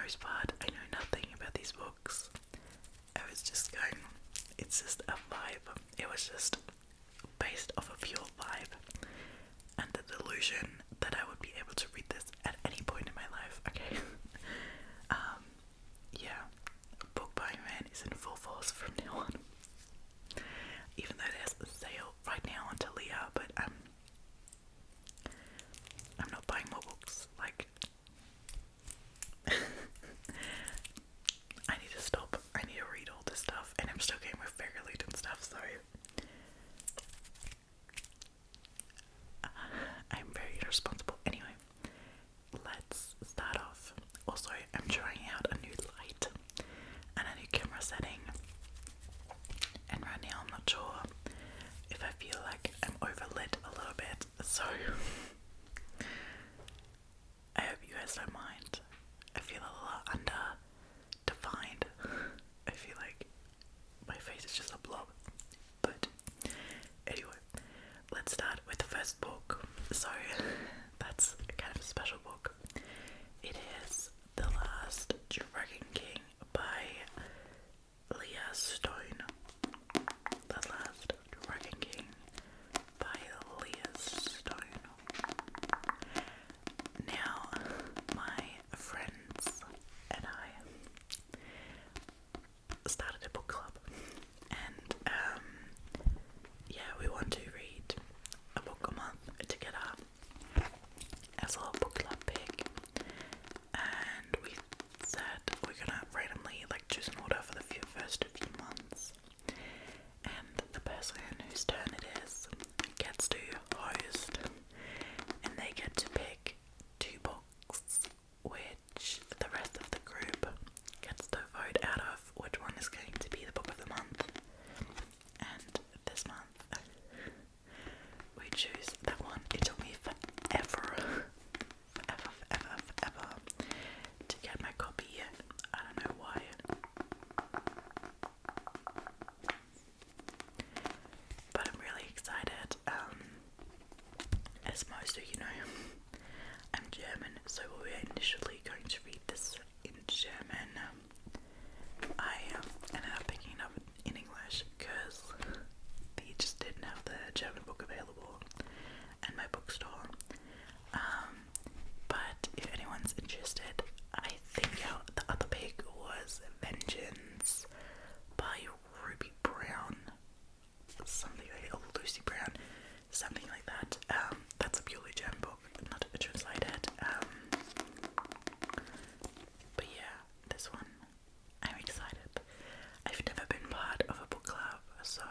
most part, I know nothing about these books. I was just going, it's just a vibe. It was just based off a pure vibe and the delusion that I would be able to read this at any point in my life. Okay. Yeah, book buying man is in full force from now on. Even though there's a sale right now on Talia, but I'm not buying more books. Like, I need to stop. I need to read all this stuff, and I'm still getting my figure lead and stuff, so I'm very irresponsible. Anyway, let's start off. Also, I'm trying out a new light and a new camera setting, and right now I'm not sure if I feel like I'm overlit a little bit, so I hope you guys don't mind. I feel a lot under-defined. I feel like my face is just a blob. But anyway, let's start with the first book. So that's kind of a special book. It is The Last Dragon King by Leah Stone. The Last Dragon King by Leah Stone. Now, my friends and I started a book club, and yeah, we want to read a book a month together as a little book club pick, and we said we're gonna randomly choose an order for the first few months, and the person whose turn it is gets to host, and they get to pick 2 books which the rest of the group gets to vote out of which one is going to be the book of the month. And this month we choose that one. It took me forever to get my copy yet. I don't know why. But I'm really excited. As most of you know, I'm German, so we were initially going to read this in German. I ended up picking it up in English because they just didn't have the German book available at my bookstore. But if anyone's interested, I think the other pick was Vengeance by Ruby Brown. Something like, or Lucy Brown, something like that. That's a purely German book, not translated. But yeah, this one, I'm excited. I've never been part of a book club, so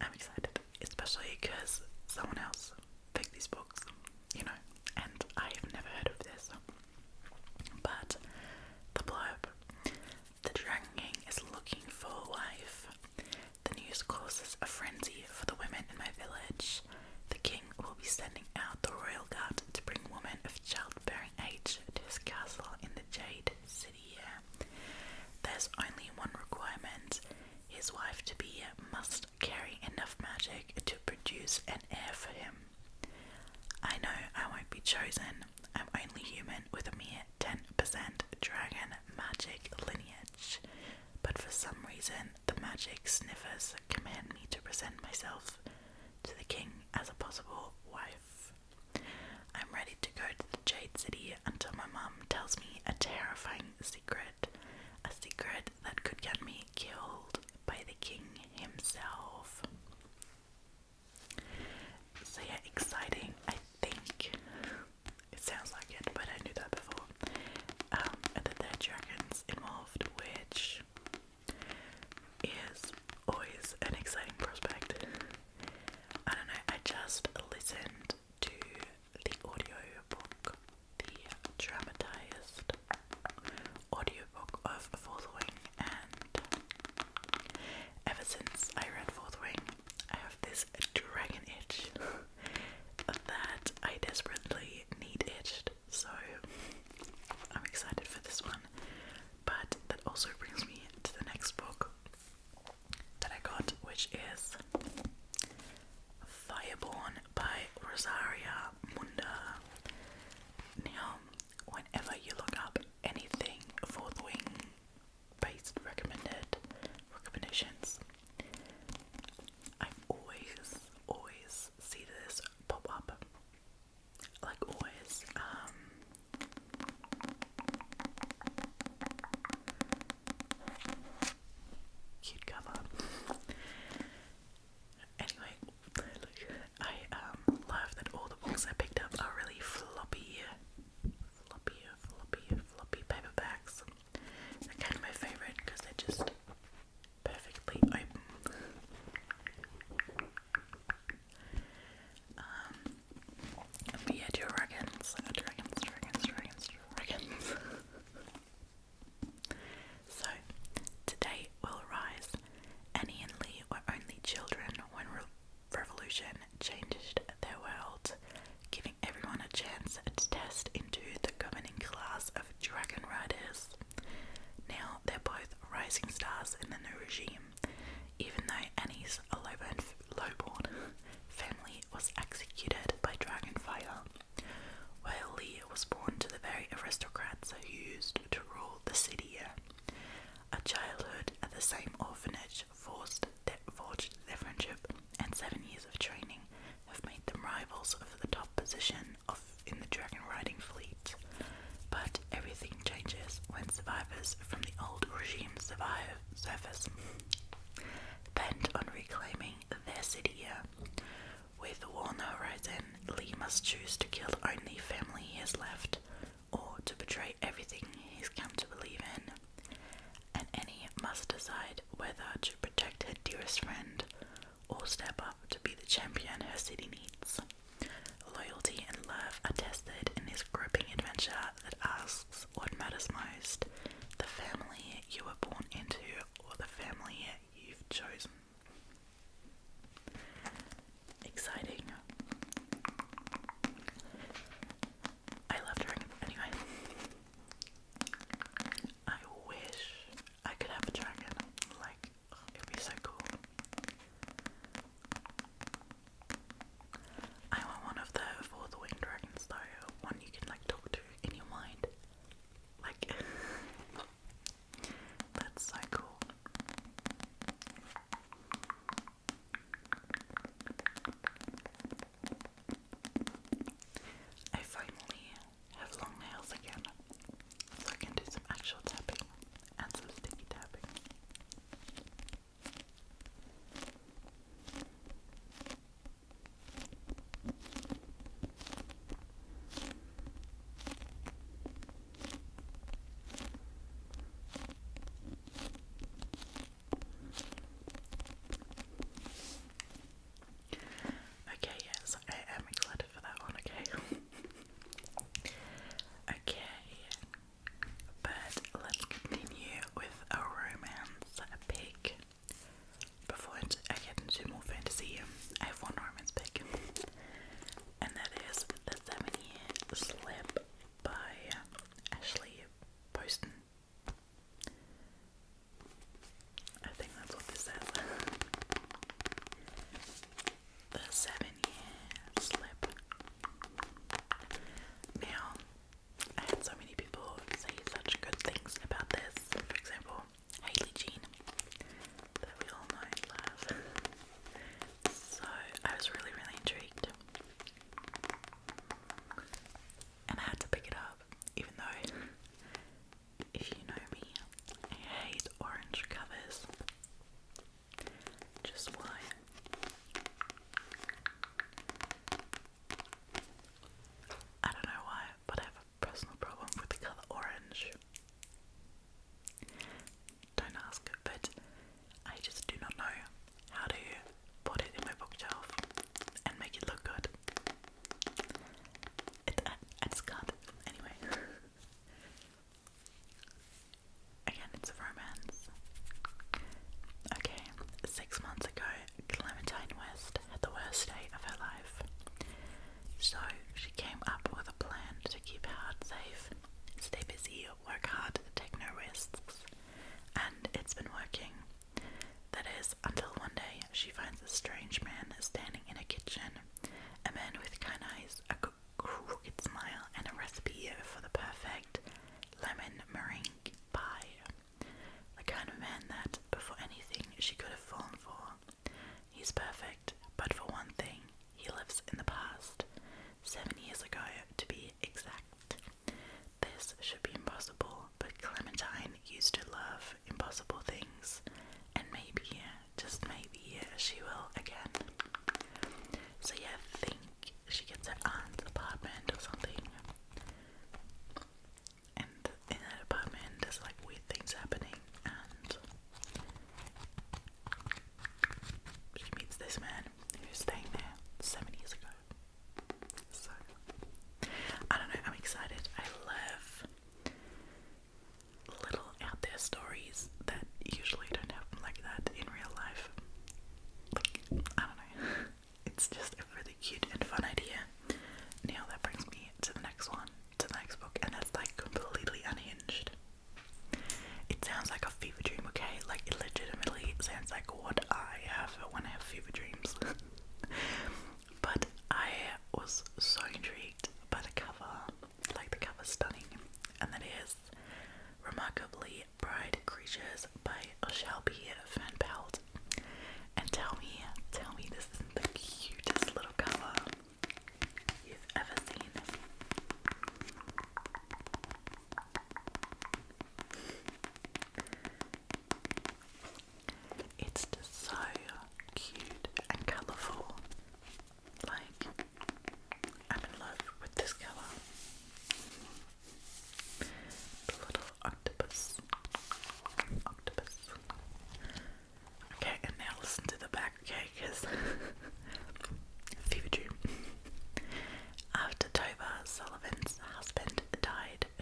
I'm excited, especially because someone else picked these books, and I've never heard of this. But the blurb: the Dragon King is looking for a wife. The news causes a frenzy for the women in my village. The king will be sending out the royal guard to bring women of childbearing age to his castle in the Jade City. There's only one requirement: his wife to be must carry enough magic to produce an heir for him. I know I won't be chosen. I'm only human with a mere 10% dragon magic lineage, but for some reason the magic sniffers command me to present myself to the king as a possible wife. I'm ready to go to the Jade City until my mum tells me a terrifying secret, a secret that could get me killed by the king himself. So yeah, exciting. I think it sounds like it, but I knew that before. And that there are dragons involved, which is always an exciting prospect. I don't know, I just listened to the audiobook, the dramatized audiobook of Fourth Wing, and ever since I read Fourth decide whether to protect her dearest friend or step up to be the champion her city needs. Loyalty and love are tested in this gripping adventure that asks what matters most, the family you were born into or the family you've chosen. Exciting. I love dragons. Anyway, I wish I could have a dragon. Like, it'd be so cool.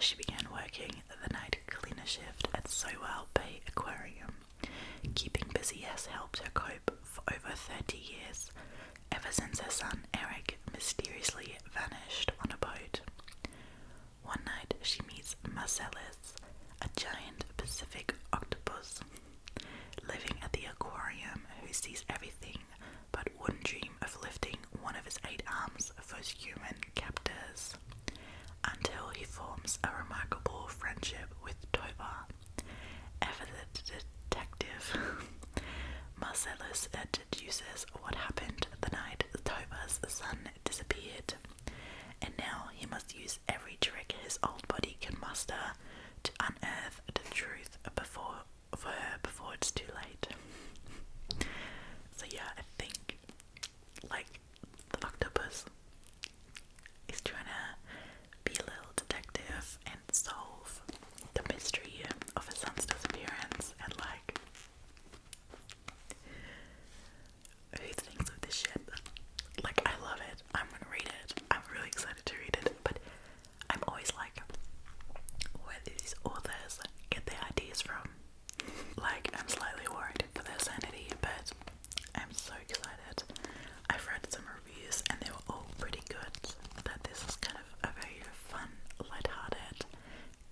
she began working the night cleaner shift at Sowell Bay Aquarium. Keeping busy has helped her cope for over 30 years, ever since her son Eric mysteriously vanished on a boat. One night she meets Marcellus, a giant Pacific octopus living at the aquarium who sees everything but wouldn't dream of lifting one of his 8 arms for his human captors, until he forms a remarkable friendship with Tova. Ever the detective, Marcellus deduces what happened the night Tova's son disappeared, and now he must use every trick his old body can muster to unearth the truth before it's too late. So yeah, I think like the octopus is trying to be a little detective and solve the mystery of his son's disappearance, and like, who thinks of this shit? Like, I love it. I'm gonna read it. I'm really excited to read it, but I'm always like, where do these authors get their ideas from? Like, I'm slightly worried for their sanity, but I'm so excited. I've read some reviews and they were all pretty good. That this is kind of a very fun, lighthearted,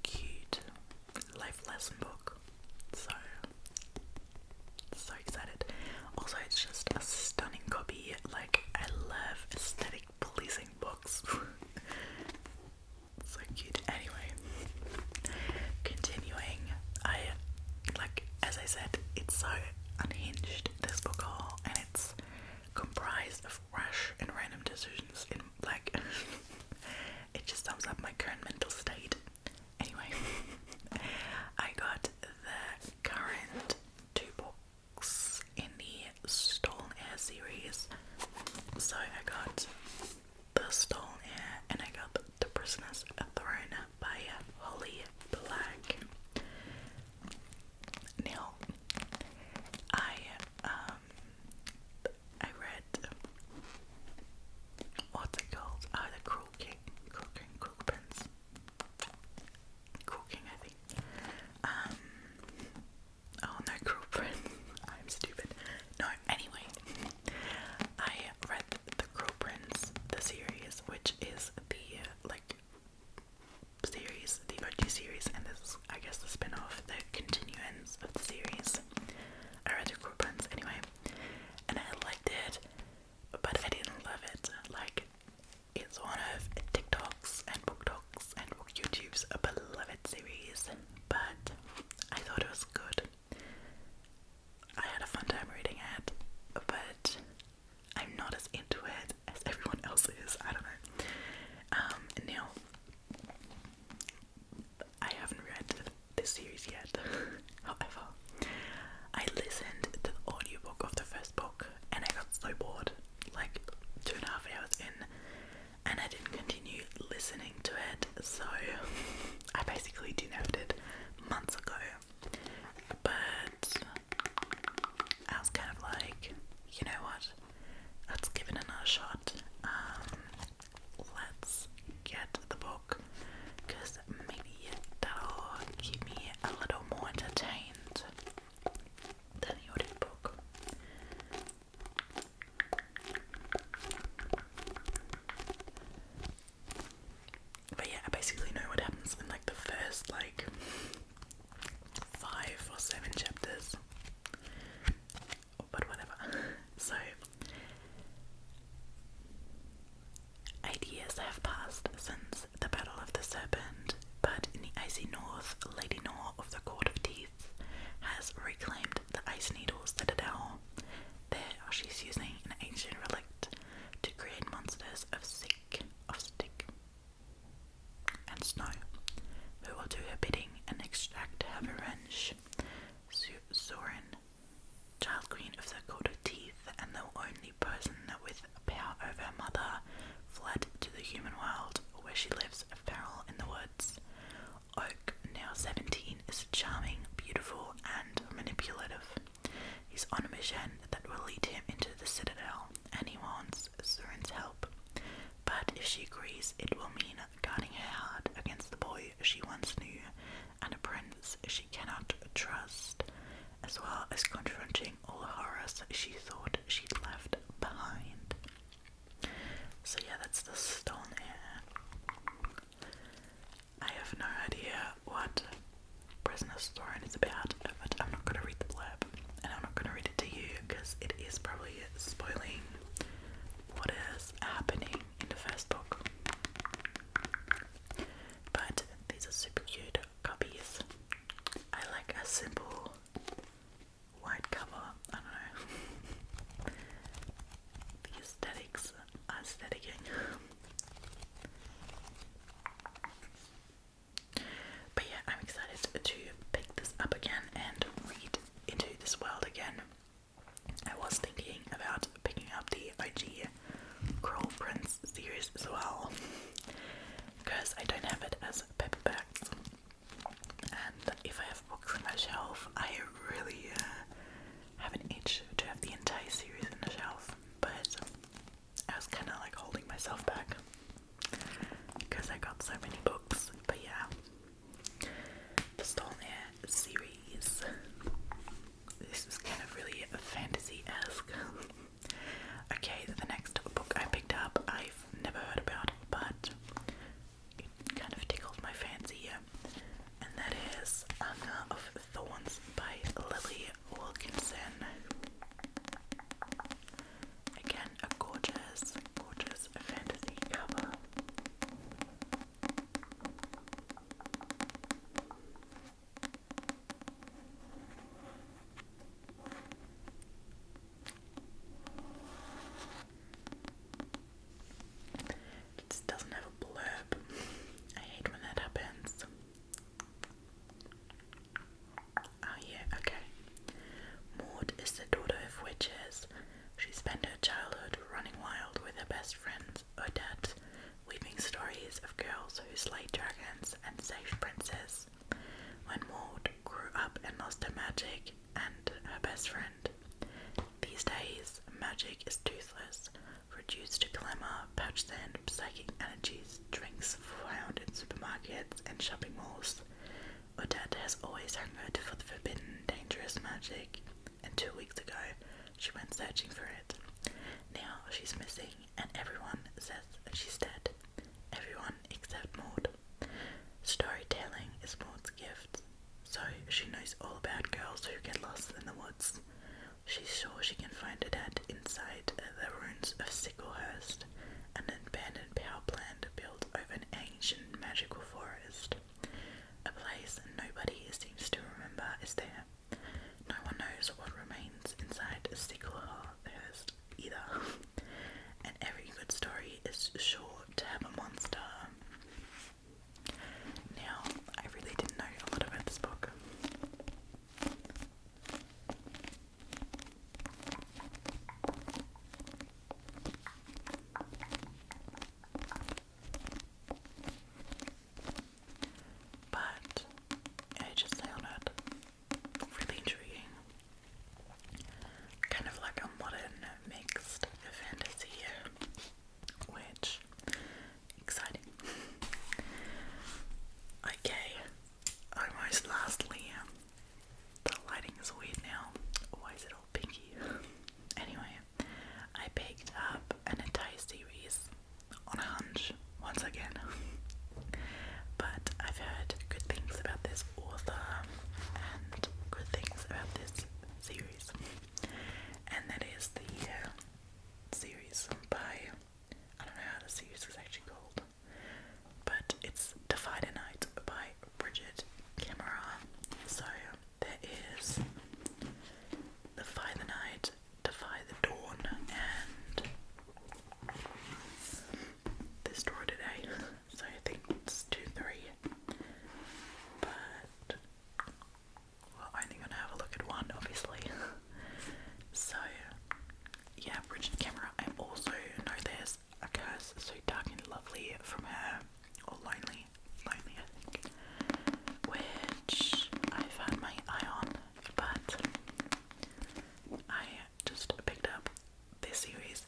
cute life lesson book. So excited. Also, it's just a stunning copy. Like, I love aesthetic pleasing books. So cute. Anyway, continuing, as I said, it's so unhinged, this book haul, and it's comprised of rash and random decisions in like it just sums up my current mental state. Anyway, I got the current 2 books in the Stolen Air series. So I got the Stolen Air and I got the Prisoner's Throne by Holly Black. Now, I read, what's it called? The Cruel King, Cruel Prince, Cruel King, I think. Oh no, Cruel Prince. I'm stupid. No, anyway, I read the Cruel Prince, the series, which is the series, the OG series, and this is, I guess, the spin-off, the continuance of the series. I read the Cruel Prince anyway, and I liked it, but I didn't love it. Like, it's one of TikTok's and book talks and book YouTube's beloved series, but I thought it was good. I had a fun time reading it, but I'm not as into it as everyone else is. I don't know. Now, I haven't read this series yet. However, I listened to the audiobook of the first book and I got so bored, like 2.5 hours in, and I didn't continue listening to it, so I basically DNF'd it months ago. But I was kind of like, you know what, let's give it another shot. Let's get the book, because maybe that'll keep me a little more entertained than the audiobook. But yeah, I basically know what happens in like the first 5 or 7 chapters, but whatever. So 8 years have passed since the Battle of the Serpent, but in the icy north, Lady Nor of the Court of Teeth has reclaimed the Ice Needle Citadel. There she's using an ancient relic to create monsters of stick and snow, who will do her bidding and extract her revenge. Soren, Child Queen of the Court of Teeth and the only person with power over her mother, fled to the human world, where she lives feral in the woods. Oak, now 17, is charming, beautiful, and manipulative. He's on a mission that will lead him into the Citadel, and he wants Soren's help. But if she agrees, it will mean guarding her heart against the boy she she thought she'd left behind. So yeah, that's the Stolen Heir. I have no idea what Prisoner's Throne is about, but I'm not going to read the blurb, and I'm not going to read it to you because it is probably spoiling what is happening in the first book. But these are super cute copies. I like a simple white cover. I don't know. The aesthetics are aestheticing. But yeah, I'm excited to pick this up again and read into this world again. I was thinking about picking up the OG Crawl Prince series as well, because I don't have it as paperbacks, and if I have books on my shelf, I really have an itch to have the entire series on the shelf, but I was kind of like holding myself back because I got so many books. But yeah, the Stolen Heir series. This is kind of really fantasy-esque. Okay, the next book I picked up I've never heard about, but it kind of tickled my fancy, and that is Hunger of Thorns by Lily Wilkinson. Again, a gorgeous, gorgeous fantasy cover. It doesn't have a blurb. I hate when that happens. Oh yeah, okay. Maud is the daughter of witches. She spent her childhood running wild with her best friend Odette, weaving stories of girls who slay dragons and save princes. When Maud grew up and lost her magic and her best friend. These days, magic is toothless, reduced to glamour, pouch sand, psychic energies, drinks found in supermarkets and shopping malls. Odette has always hungered for the forbidden, dangerous magic, and 2 weeks ago she went searching for it. Now she's missing, and everyone says she's dead. Everyone except Maud. Storytelling is Maud's gift, so she knows all about girls who get lost in the woods. She's sure she can find Odette inside the ruins of Sicklehurst, an abandoned power plant built over an ancient magical forest. A place nobody seems to remember is there. No one knows what remains inside Sicklehurst either. And every good story is sure to have a monster. Now, I really didn't know a lot about this book. But I just found it really intriguing. Kind of like a modern mixed fantasy, which exciting. Okay, almost lastly, the lighting is weird now. Why is it all pinky? Anyway, I picked up an entire series on a hunch once again. But I've heard good things about this author and good things about this series. And that is the series by, I don't know how the series is actually called, but it's Defy the Night by Bridget Camera. So there is Defy the Night, Defy the Dawn, and this story today. So I think it's 2, 3. But we're only gonna have a look at one, obviously. So yeah, Bridget Camera. I also know there's A Curse So Dark and Lovely from her, or Lonely I think, which I've had my eye on, but I just picked up this series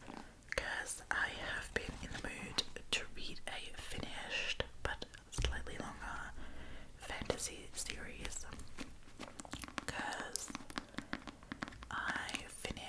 because I have been in the mood to read a finished but slightly longer fantasy series, because I finished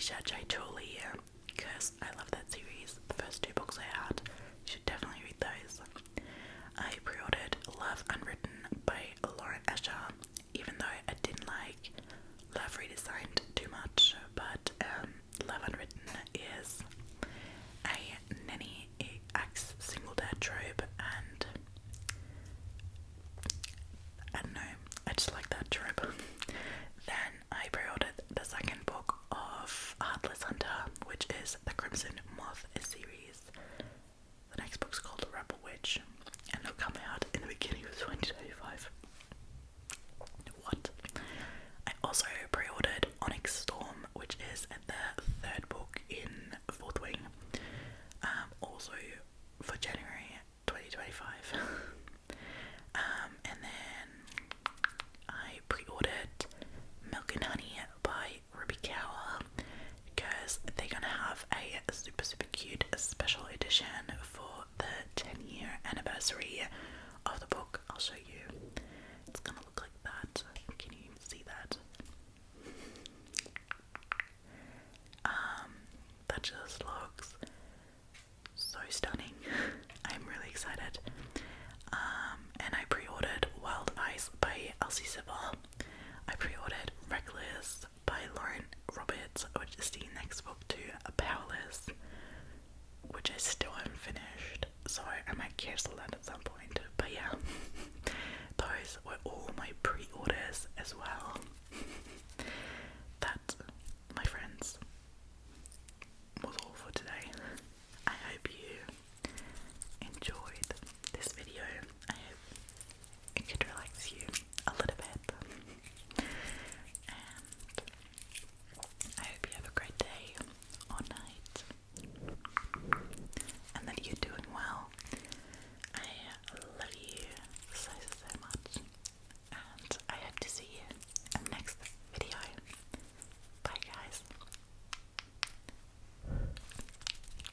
Misha J. Tooley, because I love that series. The first 2 books I had, you should definitely read those. I pre-ordered Love Unwritten by Lauren Asher, even though I didn't like Love Redesigned too much, but Love Unwritten is a nanny ex single dad trope, and I don't know, I just like that trope. Then I pre-ordered the second book of Heartless Hunter, which is the Crimson Moth series. The next book's called Rebel Witch, and it'll come out in the beginning of 2025. What? I also pre-ordered Onyx Storm, which is the 3rd book in Fourth Wing, also for January 2025. And then I pre-ordered Milk and Honey by Ruby Kaur, because they're gonna have a super cute special edition for the 10-year anniversary of the book. I'll show you. It's gonna look like that. Can you see that? That just looks so stunning. I'm really excited. And I pre-ordered Wild Eyes by Elsie Sibel. I pre-ordered Reckless by Lauren Roberts, which is the next book to Powerless, which I still haven't finished, so I might cancel that at some point. But yeah, those were all my pre-orders, as